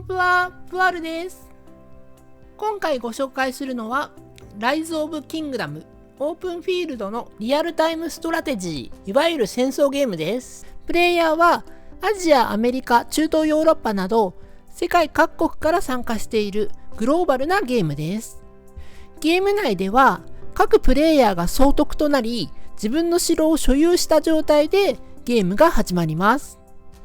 ぷはプアルです。今回ご紹介するのはライズ・オブ・キングダムオープンフィールドのリアルタイムストラテジー、いわゆる戦争ゲームです。プレイヤーはアジア、アメリカ、中東ヨーロッパなど世界各国から参加しているグローバルなゲームです。ゲーム内では各プレイヤーが総督となり、自分の城を所有した状態でゲームが始まります。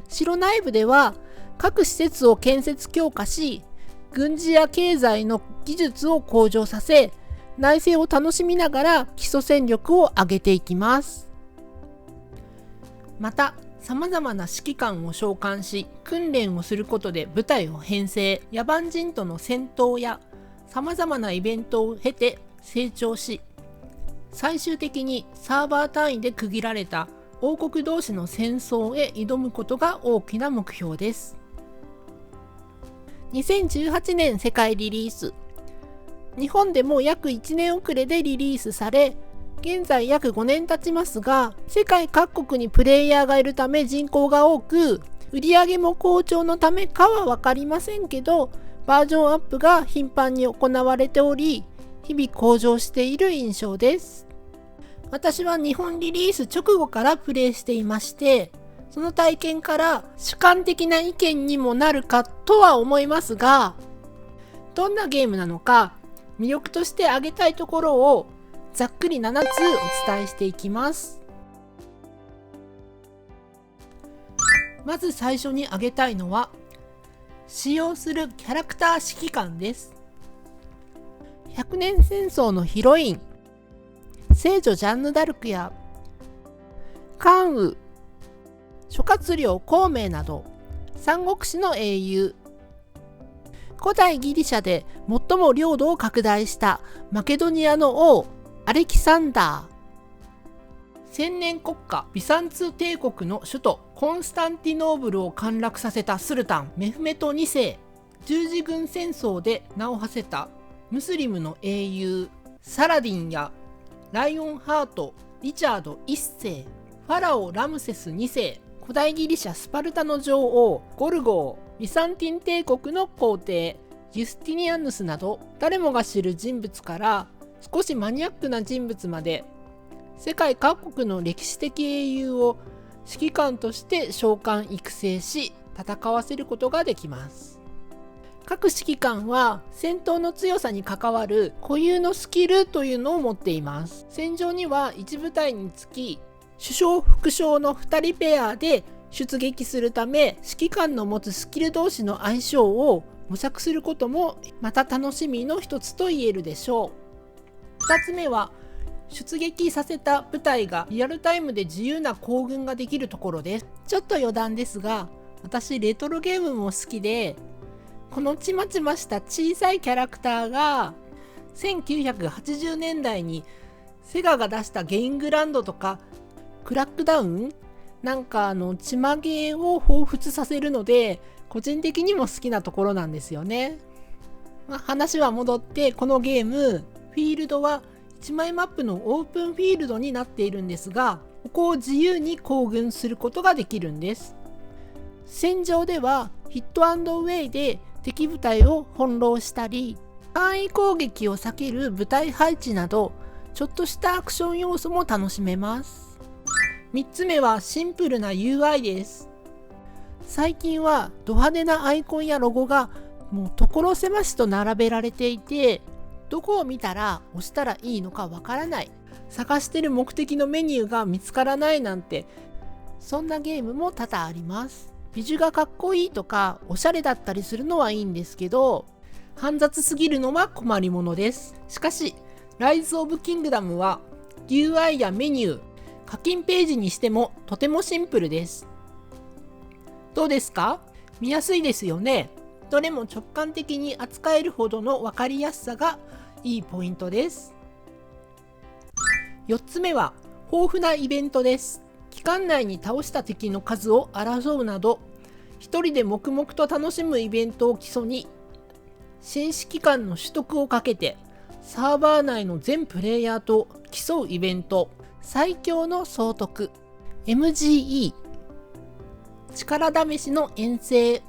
城内部では各施設を建設強化し、軍事や経済の技術を向上させ、内政を楽しみながら基礎戦力を上げていきます。また、様々な指揮官を召喚し、訓練をすることで部隊を編成、野蛮人との戦闘や様々なイベントを経て成長し、最終的にサーバー単位で区切られた王国同士の戦争へ挑むことが大きな目標です。2018年世界リリース。日本でも約1年遅れでリリースされ、現在約5年経ちますが、世界各国にプレイヤーがいるため人口が多く、売り上げも好調のためかは分かりませんけど、バージョンアップが頻繁に行われており、日々向上している印象です。私は日本リリース直後からプレイしていまして、その体験から主観的な意見にもなるかとは思いますが、どんなゲームなのか魅力として挙げたいところをざっくり7つお伝えしていきます。まず最初に挙げたいのは、使用するキャラクター指揮官です。100年戦争のヒロイン、聖女ジャンヌ・ダルクや関羽、諸葛亮孔明など三国志の英雄、古代ギリシャで最も領土を拡大したマケドニアの王アレキサンダー、千年国家ビサンツ帝国の首都コンスタンティノーブルを陥落させたスルタンメフメト2世、十字軍戦争で名を馳せたムスリムの英雄サラディンやライオンハート、リチャード1世、ファラオラムセス2世、古代ギリシャスパルタの女王ゴルゴー、ビサンティン帝国の皇帝ユスティニアヌスなど、誰もが知る人物から少しマニアックな人物まで、世界各国の歴史的英雄を指揮官として召喚育成し、戦わせることができます。各指揮官は戦闘の強さに関わる固有のスキルというのを持っています。戦場には1部隊につき主将副将の2人ペアで出撃するため、指揮官の持つスキル同士の相性を模索することもまた楽しみの一つと言えるでしょう。2つ目は、出撃させた部隊がリアルタイムで自由な行軍ができるところです。ちょっと余談ですが、私レトロゲームも好きで、このちまちました小さいキャラクターが1980年代にセガが出したゲイングランドとかクラックダウンなんかちまゲーを彷彿させるので、個人的にも好きなところなんですよね。話は戻って、このゲームフィールドは1枚マップのオープンフィールドになっているんですが、ここを自由に行軍することができるんです。戦場ではヒットアンドウェイで敵部隊を翻弄したり、簡易攻撃を避ける部隊配置など、ちょっとしたアクション要素も楽しめます。3つ目はシンプルな UI です。最近はド派手なアイコンやロゴがもう所狭しと並べられていて、どこを見たら押したらいいのかわからない、探してる目的のメニューが見つからないなんて、そんなゲームも多々あります。ビジュがかっこいいとかおしゃれだったりするのはいいんですけど、煩雑すぎるのは困りものです。しかしライズ・オブ・キングダムは UI やメニュー、課金ページにしてもとてもシンプルです。どうですか？見やすいですよね。どれも直感的に扱えるほどの分かりやすさがいいポイントです。4つ目は豊富なイベントです。期間内に倒した敵の数を争うなど、一人で黙々と楽しむイベントを基礎に、新指揮官の取得をかけてサーバー内の全プレイヤーと競うイベント、最強の総督 MGE、 力試しの遠征、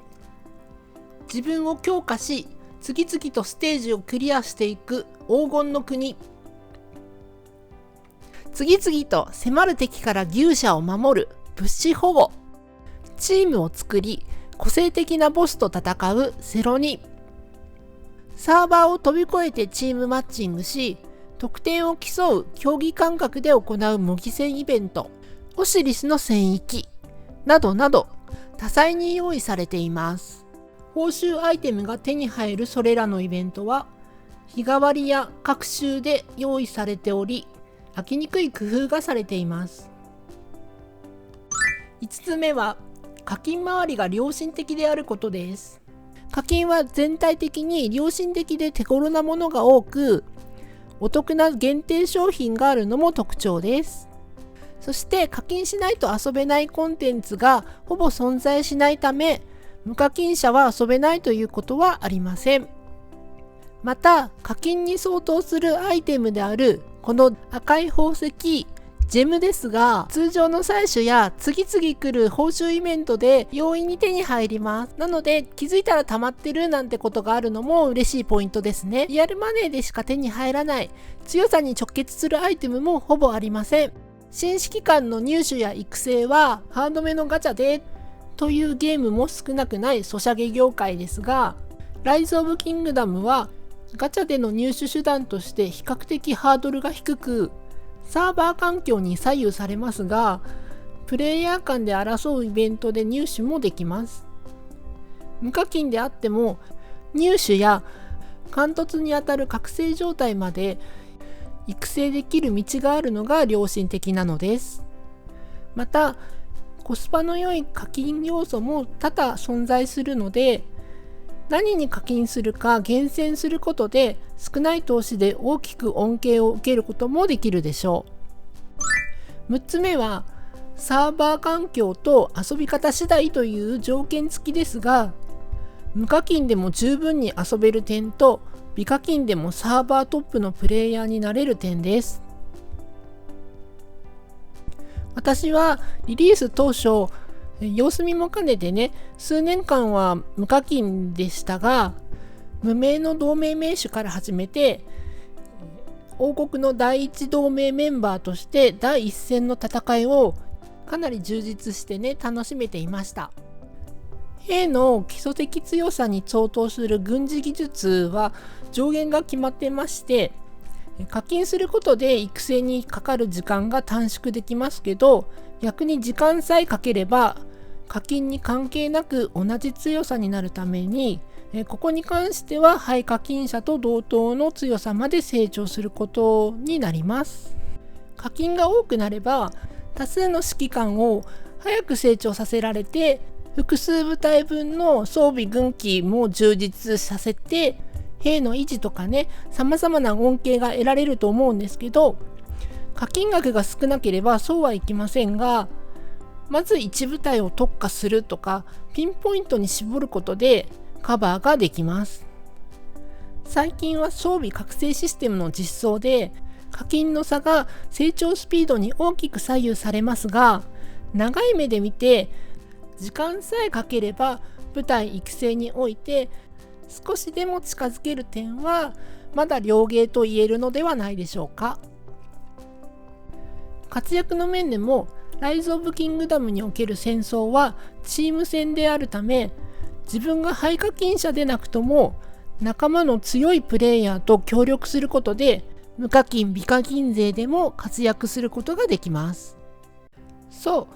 自分を強化し、次々とステージをクリアしていく黄金の国。次々と迫る敵から牛舎を守る物資保護。チームを作り、個性的なボスと戦うセロニ。サーバーを飛び越えてチームマッチングし、得点を競う競技感覚で行う模擬戦イベント、オシリスの戦域などなど多彩に用意されています。報酬アイテムが手に入るそれらのイベントは日替わりや各週で用意されており、飽きにくい工夫がされています。5つ目は課金周りが良心的であることです。課金は全体的に良心的で手頃なものが多く、お得な限定商品があるのも特徴です。そして課金しないと遊べないコンテンツがほぼ存在しないため、無課金者は遊べないということはありません。また課金に相当するアイテムであるこの赤い宝石ジェムですが、通常の採取や次々来る報酬イベントで容易に手に入ります。なので気づいたら溜まってるなんてことがあるのも嬉しいポイントですね。リアルマネーでしか手に入らない強さに直結するアイテムもほぼありません。新指揮官の入手や育成はハードめのガチャでというゲームも少なくないソシャゲ業界ですが、ライズ・オブ・キングダムはガチャでの入手手段として比較的ハードルが低く、サーバー環境に左右されますが、プレイヤー間で争うイベントで入手もできます。無課金であっても入手や貫突にあたる覚醒状態まで育成できる道があるのが良心的なのです。またコスパの良い課金要素も多々存在するので、何に課金するか厳選することで少ない投資で大きく恩恵を受けることもできるでしょう。6つ目はサーバー環境と遊び方次第という条件付きですが、無課金でも十分に遊べる点と微課金でもサーバートップのプレイヤーになれる点です。私はリリース当初様子見も兼ねてね、数年間は無課金でしたが、無名の同盟名手から始めて王国の第一同盟メンバーとして第一線の戦いをかなり充実してね、楽しめていました。兵の基礎的強さに相当する軍事技術は上限が決まってまして、課金することで育成にかかる時間が短縮できますけど、逆に時間さえかければ課金に関係なく同じ強さになるために、ここに関してはハイ課金者と同等の強さまで成長することになります。課金が多くなれば多数の指揮官を早く成長させられて、複数部隊分の装備軍機も充実させて兵の維持とかね、様々な恩恵が得られると思うんですけど、課金額が少なければそうはいきませんが、まず一部隊を特化するとかピンポイントに絞ることでカバーができます。最近は装備覚醒システムの実装で課金の差が成長スピードに大きく左右されますが、長い目で見て時間さえかければ部隊育成において少しでも近づける点はまだ良芸と言えるのではないでしょうか。活躍の面でもライズ・オブ・キングダムにおける戦争はチーム戦であるため、自分がハイ課金者でなくとも仲間の強いプレイヤーと協力することで無課金微課金勢でも活躍することができます。そ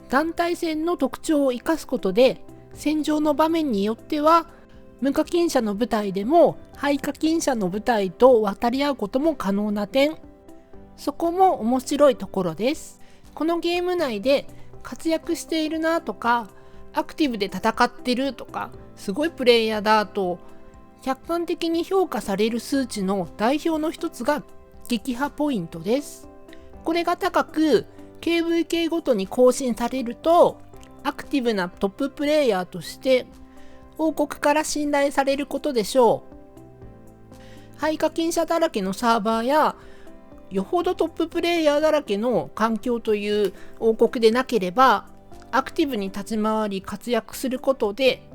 う、団体戦の特徴を生かすことで戦場の場面によっては無課金者の部隊でもハイ課金者の部隊と渡り合うことも可能な点、そこも面白いところです。このゲーム内で活躍しているなとか、アクティブで戦ってるとか、すごいプレイヤーだと客観的に評価される数値の代表の一つが撃破ポイントです。これが高く KVK ごとに更新されると、アクティブなトッププレイヤーとして王国から信頼されることでしょう。ハイ課金者だらけのサーバーやよほどトッププレイヤーだらけの環境という王国でなければ、アクティブに立ち回り活躍することで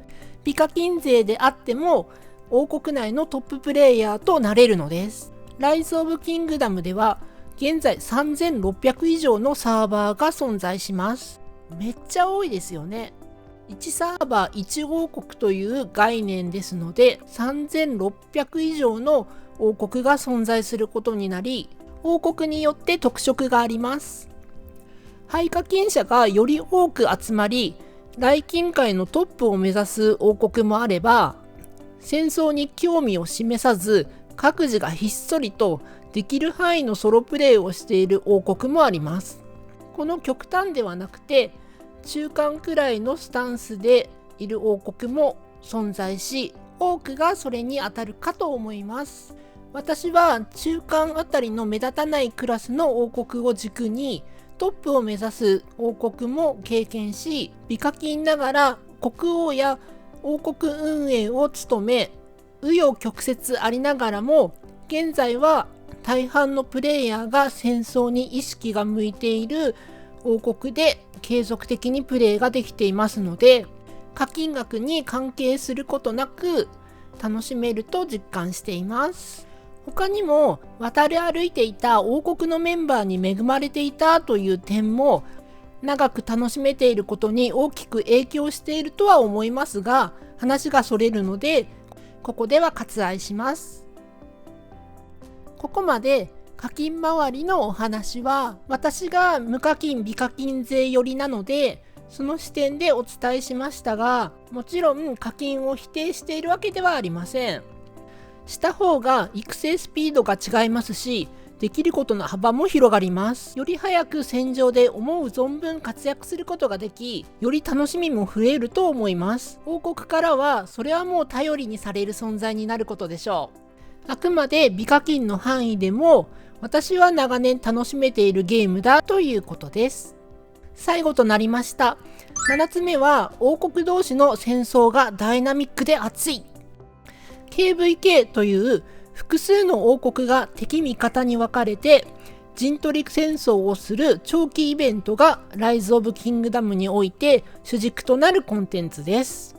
美課金勢であっても王国内のトッププレイヤーとなれるのです。ライズ・オブ・キングダムでは現在3600以上のサーバーが存在します。めっちゃ多いですよね。1サーバー1王国という概念ですので、3600以上の王国が存在することになり、王国によって特色があります。廃課金者がより多く集まり、来金界のトップを目指す王国もあれば、戦争に興味を示さず、各自がひっそりとできる範囲のソロプレイをしている王国もあります。この極端ではなくて、中間くらいのスタンスでいる王国も存在し、多くがそれに当たるかと思います。私は中間あたりの目立たないクラスの王国を軸にトップを目指す王国も経験し、美課金ながら国王や王国運営を務め、紆余曲折ありながらも現在は大半のプレイヤーが戦争に意識が向いている王国で継続的にプレイができていますので、課金額に関係することなく楽しめると実感しています。他にも渡り歩いていた王国のメンバーに恵まれていたという点も長く楽しめていることに大きく影響しているとは思いますが、話がそれるのでここでは割愛します。ここまで課金周りのお話は私が無課金美課金勢寄りなのでその視点でお伝えしましたが、もちろん課金を否定しているわけではありません。した方が育成スピードが違いますし、できることの幅も広がります。より早く戦場で思う存分活躍することができ、より楽しみも増えると思います。王国からはそれはもう頼りにされる存在になることでしょう。あくまで美課金の範囲でも私は長年楽しめているゲームだということです。最後となりました。7つ目は王国同士の戦争がダイナミックで熱い。KVK という複数の王国が敵味方に分かれて陣取り戦争をする長期イベントがライズ・オブ・キングダムにおいて主軸となるコンテンツです。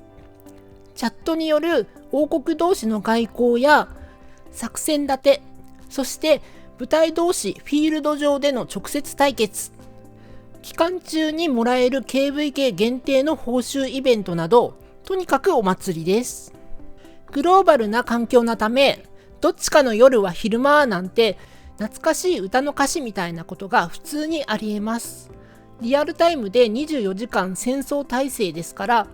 チャットによる王国同士の外交や作戦立て、そして部隊同士フィールド上での直接対決、期間中にもらえる KVK 限定の報酬イベントなど、とにかくお祭りです。グローバルな環境なため、どっちかの夜は昼間なんて懐かしい歌の歌詞みたいなことが普通にありえます。リアルタイムで24時間戦争態勢ですから、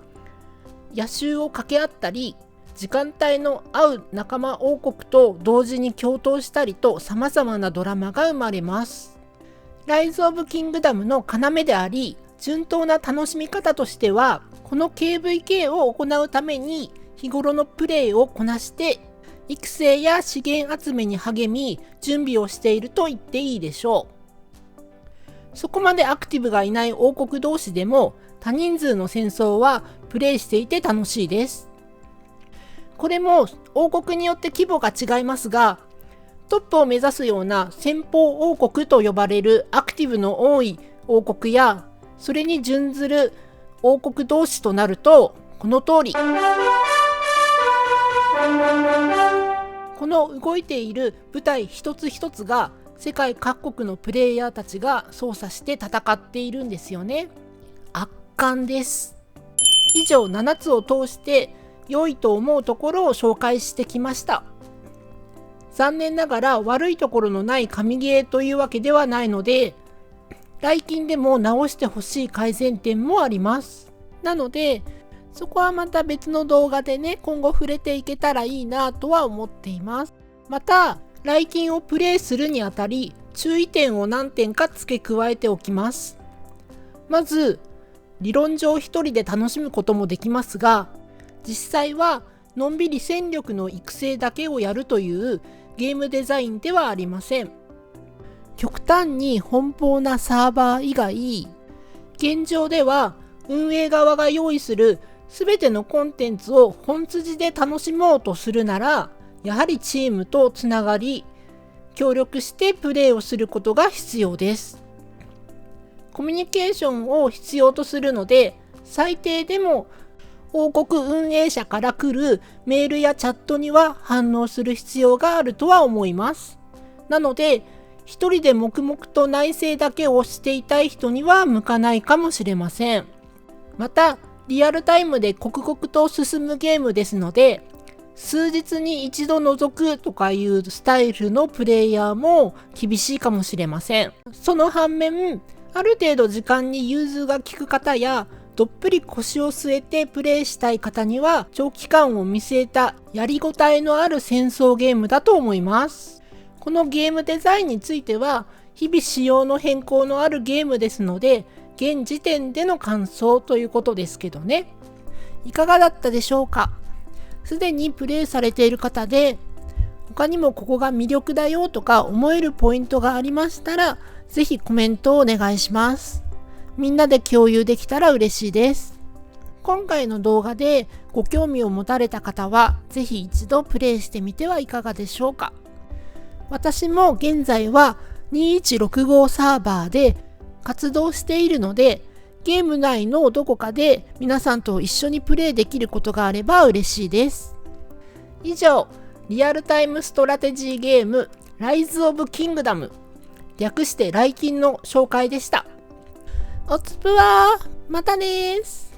野襲を掛け合ったり、時間帯の合う仲間王国と同時に共闘したりと様々なドラマが生まれます。ライズ・オブ・キングダムの要であり、順当な楽しみ方としては、この KVK を行うために日頃のプレイをこなして育成や資源集めに励み準備をしていると言っていいでしょう。そこまでアクティブがいない王国同士でも多人数の戦争はプレイしていて楽しいです。これも王国によって規模が違いますが、トップを目指すような先鋒王国と呼ばれるアクティブの多い王国や、それに準ずる王国同士となるとこの通り、この動いている部隊一つ一つが世界各国のプレイヤーたちが操作して戦っているんですよね。圧巻です。以上7つを通して良いと思うところを紹介してきました。残念ながら悪いところのない神ゲーというわけではないので、来金でも直してほしい改善点もあります。なのでそこはまた別の動画でね、今後触れていけたらいいなとは思っています。また来金をプレイするにあたり注意点を何点か付け加えておきます。まず理論上一人で楽しむこともできますが、実際はのんびり戦力の育成だけをやるというゲームデザインではありません。極端に奔放なサーバー以外、現状では運営側が用意する全てのコンテンツを本筋で楽しもうとするなら、やはりチームとつながり協力してプレーをすることが必要です。コミュニケーションを必要とするので、最低でも報告運営者から来るメールやチャットには反応する必要があるとは思います。なので、一人で黙々と内政だけをしていたい人には向かないかもしれません。また、リアルタイムで刻々と進むゲームですので、数日に一度覗くとかいうスタイルのプレイヤーも厳しいかもしれません。その反面、ある程度時間に融通が利く方や、どっぷり腰を据えてプレイしたい方には長期間を見据えたやりごたえのある戦争ゲームだと思います。このゲームデザインについては日々仕様の変更のあるゲームですので、現時点での感想ということですけどね。いかがだったでしょうか。すでにプレイされている方で他にもここが魅力だよとか思えるポイントがありましたら、ぜひコメントをお願いします。みんなで共有できたら嬉しいです。今回の動画でご興味を持たれた方は、ぜひ一度プレイしてみてはいかがでしょうか。私も現在は2165サーバーで活動しているので、ゲーム内のどこかで皆さんと一緒にプレイできることがあれば嬉しいです。以上、リアルタイムストラテジーゲームライズ・オブ・キングダム、略してライキンの紹介でした。おつぷはまたねーす。